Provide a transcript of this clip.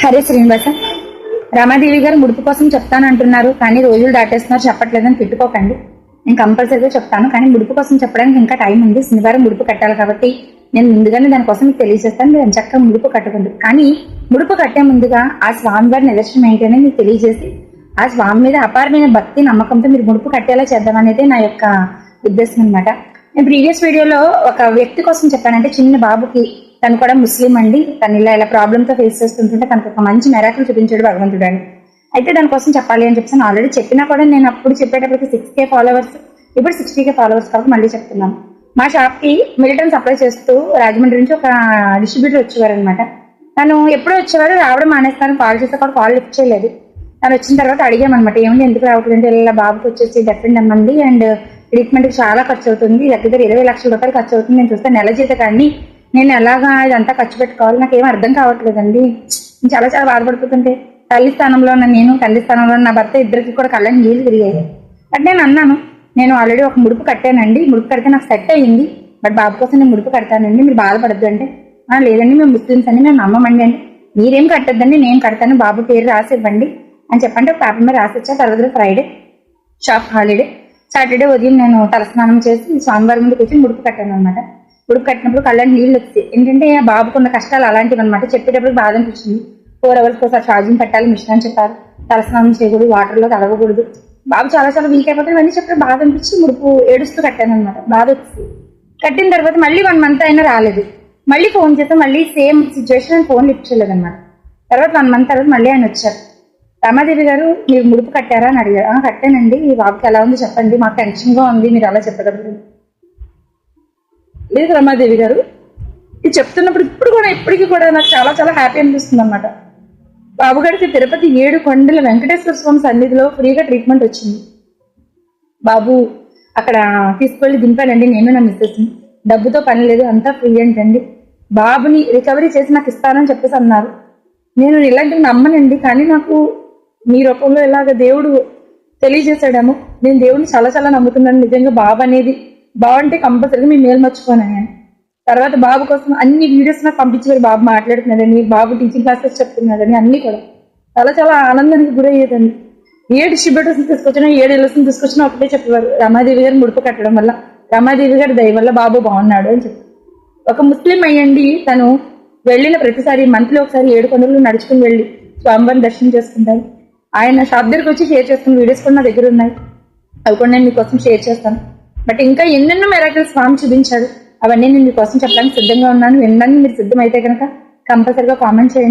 హరే శ్రీనివాస. రమాదేవి గారు ముడుపు కోసం చెప్తానంటున్నారు, కానీ రోజులు దాటేస్తున్నారు, చెప్పట్లేదని తిట్టుకోకండి. నేను కంపల్సరీగా చెప్తాను, కానీ ముడుపు కోసం చెప్పడానికి ఇంకా టైం ఉంది. శనివారం ముడుపు కట్టాలి కాబట్టి నేను ముందుగానే దానికోసం మీకు తెలియజేస్తాను. మీరు చక్కగా ముడుపు కట్టుకుంది. కానీ ముడుపు కట్టే ముందుగా ఆ స్వామివారి నిదర్శనం ఏంటి అని మీకు తెలియజేసి ఆ స్వామి మీద అపారమైన భక్తి నమ్మకంతో మీరు ముడుపు కట్టేలా చేద్దామనేది నా యొక్క ఉద్దేశం అనమాట. నేను ప్రీవియస్ వీడియోలో ఒక వ్యక్తి కోసం చెప్పానంటే, చిన్న బాబుకి, తను కూడా ముస్లిం అండి, తను ఇలా ప్రాబ్లంతో ఫేస్ చేస్తుంటుంటే తనకు ఒక మంచి మెరాకిల్ చూపించాడు భగవంతుడు అని. అయితే దానికోసం చెప్పాలి అని చెప్పేసి ఆల్రెడీ చెప్పినా కూడా నేను అప్పుడు చెప్పేటప్పటికి 6K ఫాలోవర్స్, ఇప్పుడు 60K ఫాలోవర్స్ కాబట్టి మళ్ళీ చెప్తున్నాను. మా షాప్కి మిలిటన్ సప్లై చేస్తూ రాజమండ్రి నుంచి ఒక డిస్ట్రిబ్యూటర్ వచ్చేవారు అనమాట. తను ఎప్పుడూ వచ్చేవారు, రావడం మానేస్తాను, కాల్ చేస్తే కూడా కాల్ లిఫ్ట్ చేయలేదు. తను వచ్చిన తర్వాత అడిగామన్నమాట, ఏమంటే ఎందుకు రావట్లేదు? ఇలా బాబుకి వచ్చేసి డెఫరెంట్ అమ్మంది అండ్ ట్రీట్మెంట్కి చాలా ఖర్చు అవుతుంది, దగ్గర 20 లక్షల రూపాయలు ఖర్చు అవుతుంది. నేను చూస్తే నెల జీతం కానీ నేను ఎలాగా ఇదంతా ఖర్చు పెట్టుకోవాలి, నాకు ఏం అర్థం కావట్లేదండి. నేను చాలా చాలా బాధపడిపోతుంటే తల్లి స్థానంలో ఉన్న నేను, తల్లి స్థానంలో ఉన్న నా భర్త, ఇద్దరికి కూడా కళ్ళని నీళ్ళు తిరిగాయి. బట్ నేను అన్నాను, నేను ఆల్రెడీ ఒక ముడుపు కట్టానండి, ముడుపు కడితే నాకు సెట్ అయ్యింది, బట్ బాబు కోసం నేను ముడుపు కడతానండి, మీరు బాధపడద్దు అంటే, లేదండి మేము ముస్లిమ్స్ అని మేము నమ్మమండి అండి, మీరేం కట్టద్దండి నేను కడతాను, బాబు పేరు రాసి ఇవ్వండి అని చెప్పంటే ఒక పేపర్ మీద రాసి వచ్చా. తర్వాత ఫ్రైడే షాప్ హాలిడే, సాటర్డే ఉదయం నేను తలస్నానం చేసి స్వామివారి ముందు కూర్చొని ముడుపు కట్టాను అనమాట. ముడుపు కట్టినప్పుడు కళ్ళని నీళ్ళు వచ్చాయి. ఏంటంటే బాబుకున్న కష్టాలు అలాంటివి అనమాట. చెప్పేటప్పుడు బాధ అనిపించింది. 4 hours ఒకసారి ఛార్జింగ్ పెట్టాలి, మిషన్ అని చెప్పారు, తలస్నానం చేయకూడదు, వాటర్లో తడవకూడదు, బాబు చాలా చాలా వీక్ అయిపోతే ఇవన్నీ చెప్పి బాధ అనిపించి ముడుపు ఏడుస్తూ కట్టాను అనమాట. బాధ వచ్చింది. కట్టిన తర్వాత మళ్ళీ 1 month అయినా రాలేదు. మళ్ళీ ఫోన్ చేస్తే మళ్ళీ సేమ్ సిచ్యువేషన్, అని ఫోన్ లిఫ్ట్ చేయలేదు అనమాట. తర్వాత 1 month తర్వాత మళ్ళీ ఆయన వచ్చారు. రమాదేవి గారు మీరు ముడుపు కట్టారా అని అడిగారు. కట్టానండి, ఈ బాబుకి ఎలా ఉంది చెప్పండి, మాకు టెన్షన్గా ఉంది, మీరు అలా చెప్పగలరు. లేదు రమాదేవి గారు, ఇది చెప్తున్నప్పుడు ఇప్పటికీ కూడా నాకు చాలా చాలా హ్యాపీ అనిపిస్తుంది అన్నమాట. బాబు గారికి తిరుపతి 7 కొండల వెంకటేశ్వర స్వామి సన్నిధిలో ఫ్రీగా ట్రీట్మెంట్ వచ్చింది. బాబు అక్కడ తీసుకెళ్ళి దింపానండి, నేను నా మిస్సెస్. డబ్బుతో పని లేదు, అంతా ఫ్రీ అంటండి. బాబుని రికవరీ చేసి నాకు ఇస్తానని చెప్పేసి అన్నారు. నేను ఇలాంటివి నమ్మనండి, కానీ నాకు మీ రూపంలో ఇలాగ దేవుడు తెలియజేశాడేమో. నేను దేవుడిని చాలా చాలా నమ్ముతున్నాను. నిజంగా బాబు అనేది బాగుంటే కంపల్సరీగా మీ మేలు మర్చిపోను నేను. తర్వాత బాబు కోసం అన్ని వీడియోస్ నాకు పంపించారు. బాబు మాట్లాడుతున్నాడని, బాబు టీచింగ్ క్లాసెస్ చెప్తున్నాడని, అన్ని కూడా చాలా చాలా ఆనందానికి గురయ్యేదండి. ఏ డిస్ట్రిబ్యూటర్స్ తీసుకొచ్చినా, ఏ డీలర్స్ని తీసుకొచ్చినా ఒకటే చెప్పేవారు, రమాదేవి గారు ముడుపు కట్టడం వల్ల, రమాదేవి గారి దయ వల్ల బాబు బాగున్నాడు అని చెప్పి. ఒక ముస్లిం అయ్యండి, తను వెళ్ళిన ప్రతిసారి మంత్లీ ఒకసారి 7 కొండలు నడుచుకుని వెళ్ళి స్వామివారిని దర్శనం చేసుకుంటారు. ఆయన షాప్ దగ్గరికి వచ్చి షేర్ చేసుకున్న వీడియోస్ కూడా నా దగ్గర ఉన్నాయి, అవి కూడా నేను మీకోసం షేర్ చేస్తాను. బట్ ఇంకా ఎన్నెన్నో మెరాకిల్స్ స్వామి చూపించాడు, అవన్నీ నేను మీకోసం చెప్పడానికి సిద్ధంగా ఉన్నాను. వినడానికి మీరు సిద్ధమైతే కనుక కంపల్సరీగా కామెంట్ చేయండి.